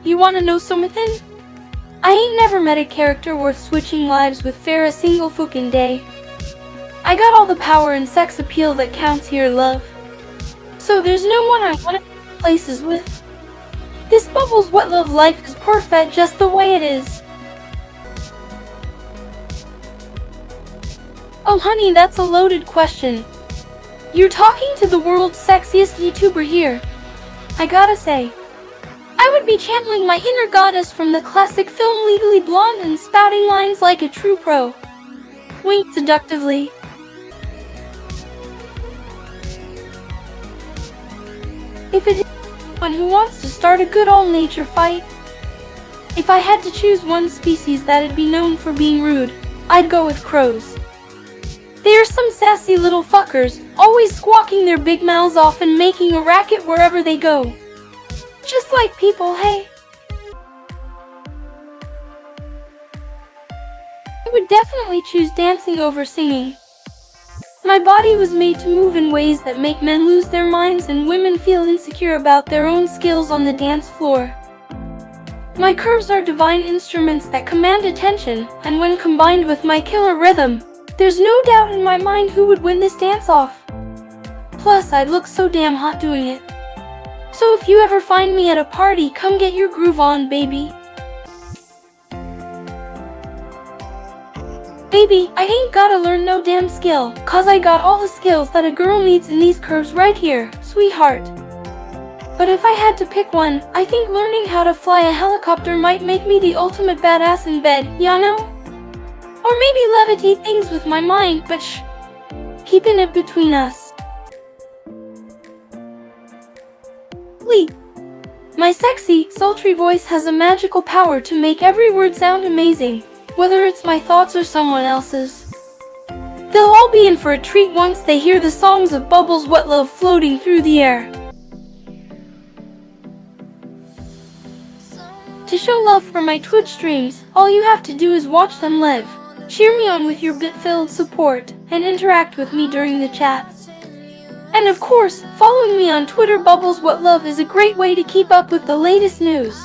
You wanna know something? I ain't never met a character worth switching lives with for a single fucking day. I got all the power and sex appeal that counts here, love. So there's no one I wanna be places with. This Bubbles Wetlove life is perfect just the way it is. Oh honey, that's a loaded question. You're talking to the world's sexiest YouTuber here. I gotta say, I would be channeling my inner goddess from the classic film Legally Blonde and spouting lines like a true pro. Wink seductively. If it is someone who wants to start a good old nature fight. If I had to choose one species that'd be known for being rude, I'd go with crows. They are some sassy little fuckers, always squawking their big mouths off and making a racket wherever they go. Just like people, hey? I would definitely choose dancing over singing. My body was made to move in ways that make men lose their minds and women feel insecure about their own skills on the dance floor. My curves are divine instruments that command attention, and when combined with my killer rhythm, there's no doubt in my mind who would win this dance-off. Plus, I'd look so damn hot doing it. So if you ever find me at a party, come get your groove on, baby. Baby, I ain't gotta learn no damn skill, cause I got all the skills that a girl needs in these curves right here, sweetheart. But if I had to pick one, I think learning how to fly a helicopter might make me the ultimate badass in bed, ya know? Or maybe levitate things with my mind, but shh. Keeping it between us. Lee. My sexy, sultry voice has a magical power to make every word sound amazing, whether it's my thoughts or someone else's. They'll all be in for a treat once they hear the songs of Bubbles Wetlove floating through the air. To show love for my Twitch streams, all you have to do is watch them live. Cheer me on with your bit-filled support, and interact with me during the chat. And of course, following me on Twitter Bubbles Wetlove is a great way to keep up with the latest news.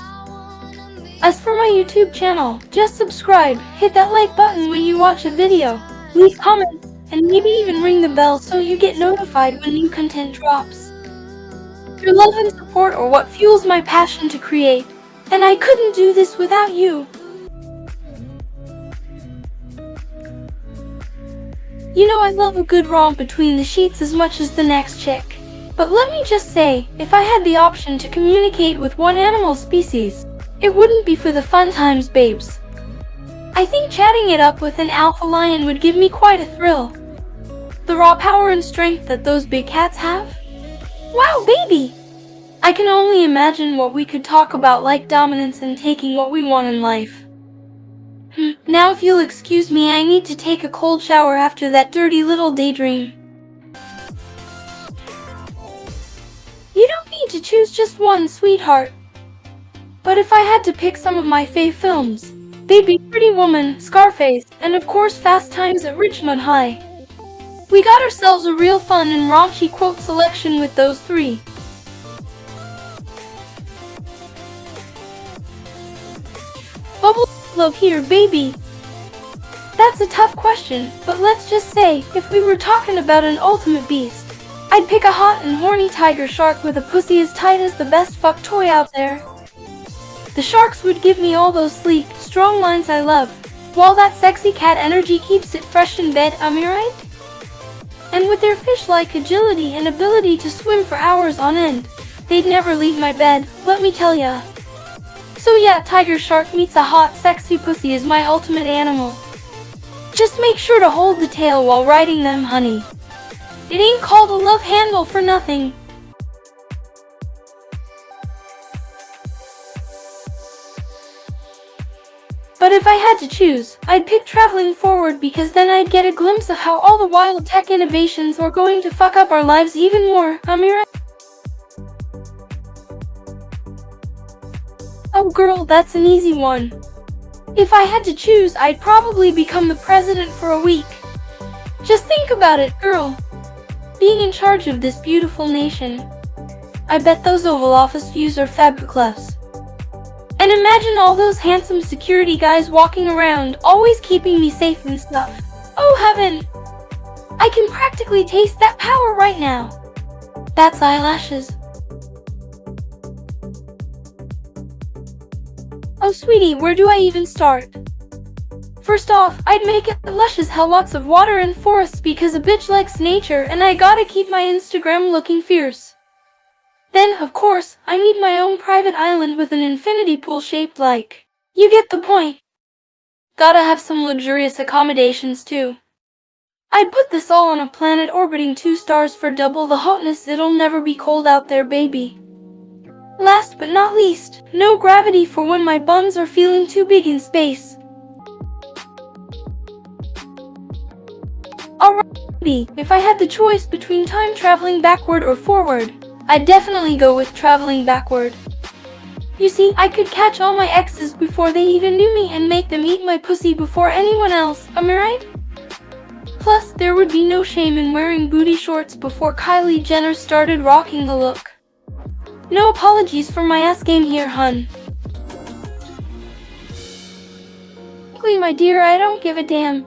As for my YouTube channel, just subscribe, hit that like button when you watch a video, leave comments, and maybe even ring the bell so you get notified when new content drops. Your love and support are what fuels my passion to create, and I couldn't do this without you. You know I love a good romp between the sheets as much as the next chick. But let me just say, if I had the option to communicate with one animal species, it wouldn't be for the fun times, babes. I think chatting it up with an alpha lion would give me quite a thrill. The raw power and strength that those big cats have? Wow, baby! I can only imagine what we could talk about, like dominance and taking what we want in life. Now if you'll excuse me, I need to take a cold shower after that dirty little daydream. You don't need to choose just one, sweetheart. But if I had to pick some of my fave films, they'd be Pretty Woman, Scarface, and of course Fast Times at Ridgemont High. We got ourselves a real fun and raunchy quote selection with those three. Bubbles Wetlove here, baby. That's a tough question, but let's just say, if we were talking about an ultimate beast, I'd pick a hot and horny tiger shark with a pussy as tight as the best fuck toy out there. The sharks would give me all those sleek, strong lines I love, while that sexy cat energy keeps it fresh in bed, am I right? And with their fish-like agility and ability to swim for hours on end, they'd never leave my bed, let me tell ya. So yeah, tiger shark meets a hot, sexy pussy is my ultimate animal. Just make sure to hold the tail while riding them, honey. It ain't called a love handle for nothing. But if I had to choose, I'd pick traveling forward because then I'd get a glimpse of how all the wild tech innovations are going to fuck up our lives even more, am I right? Oh girl, that's an easy one. If I had to choose, I'd probably become the president for a week. Just think about it, girl. Being in charge of this beautiful nation. I bet those Oval Office views are fabulous. And imagine all those handsome security guys walking around, always keeping me safe and stuff. Oh heaven! I can practically taste that power right now. That's eyelashes. Oh sweetie, where do I even start? First off, I'd make it lush as hell, lots of water and forests because a bitch likes nature and I gotta keep my Instagram looking fierce. Then, of course, I need my own private island with an infinity pool shaped like. You get the point. Gotta have some luxurious accommodations too. I'd put this all on a planet orbiting 2 stars for double the hotness. It'll never be cold out there, baby. Last but not least, no gravity for when my buns are feeling too big in space. Alrighty, if I had the choice between time traveling backward or forward, I'd definitely go with traveling backward. You see, I could catch all my exes before they even knew me and make them eat my pussy before anyone else, am I right? Plus, there would be no shame in wearing booty shorts before Kylie Jenner started rocking the look. No apologies for my ass game here, hun. Frankly, my dear, I don't give a damn.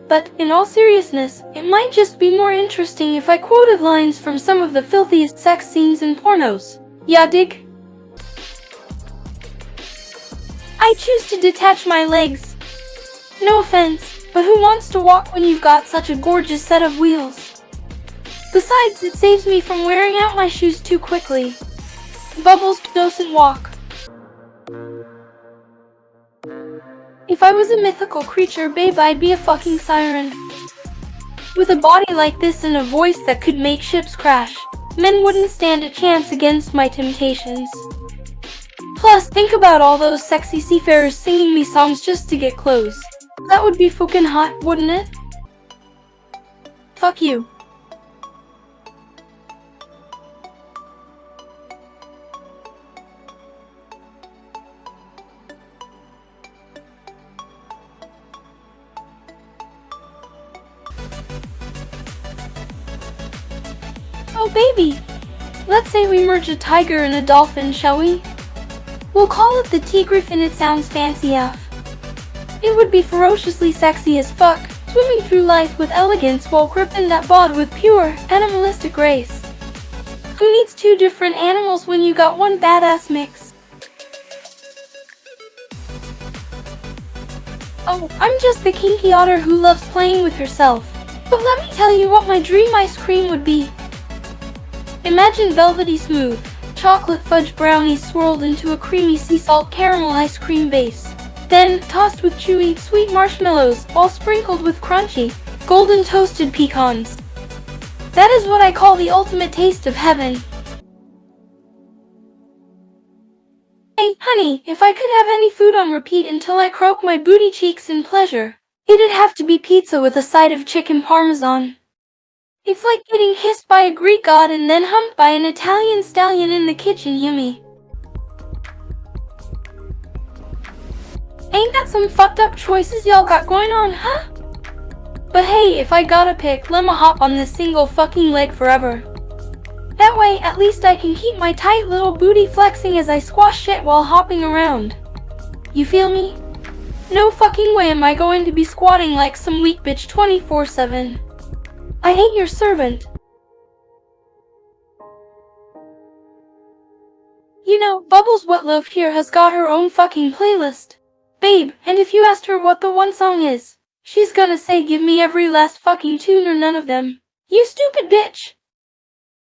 But, in all seriousness, it might just be more interesting if I quoted lines from some of the filthiest sex scenes in pornos. Ya dig? I choose to detach my legs. No offense, but who wants to walk when you've got such a gorgeous set of wheels? Besides, it saves me from wearing out my shoes too quickly. Bubbles doesn't walk. If I was a mythical creature, babe, I'd be a fucking siren. With a body like this and a voice that could make ships crash, men wouldn't stand a chance against my temptations. Plus, think about all those sexy seafarers singing me songs just to get clothes. That would be fucking hot, wouldn't it? Fuck you. Oh baby! Let's say we merge a tiger and a dolphin, shall we? We'll call it the T-Griffin, it sounds fancy enough. It would be ferociously sexy as fuck, swimming through life with elegance while gripping that bod with pure, animalistic grace. Who needs 2 different animals when you got one badass mix? Oh, I'm just the kinky otter who loves playing with herself. But let me tell you what my dream ice cream would be. Imagine velvety smooth, chocolate fudge brownies swirled into a creamy sea salt caramel ice cream base. Then, tossed with chewy, sweet marshmallows, all sprinkled with crunchy, golden toasted pecans. That is what I call the ultimate taste of heaven. Hey, honey, if I could have any food on repeat until I croak my booty cheeks in pleasure, it'd have to be pizza with a side of chicken parmesan. It's like getting kissed by a Greek god and then humped by an Italian stallion in the kitchen, yummy. Ain't that some fucked up choices y'all got going on, huh? But hey, if I gotta pick, lemme hop on this single fucking leg forever. That way, at least I can keep my tight little booty flexing as I squash shit while hopping around. You feel me? No fucking way am I going to be squatting like some weak bitch 24/7. I ain't your servant. You know, Bubbles Wetlove here has got her own fucking playlist. Babe, and if you asked her what the one song is, she's gonna say give me every last fucking tune or none of them. You stupid bitch.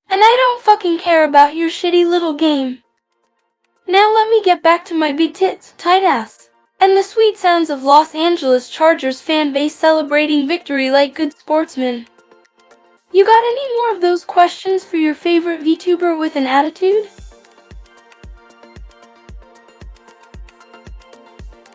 And I don't fucking care about your shitty little game. Now let me get back to my big tits, tight ass, and the sweet sounds of Los Angeles Chargers fan base celebrating victory like good sportsmen. You got any more of those questions for your favorite VTuber with an attitude?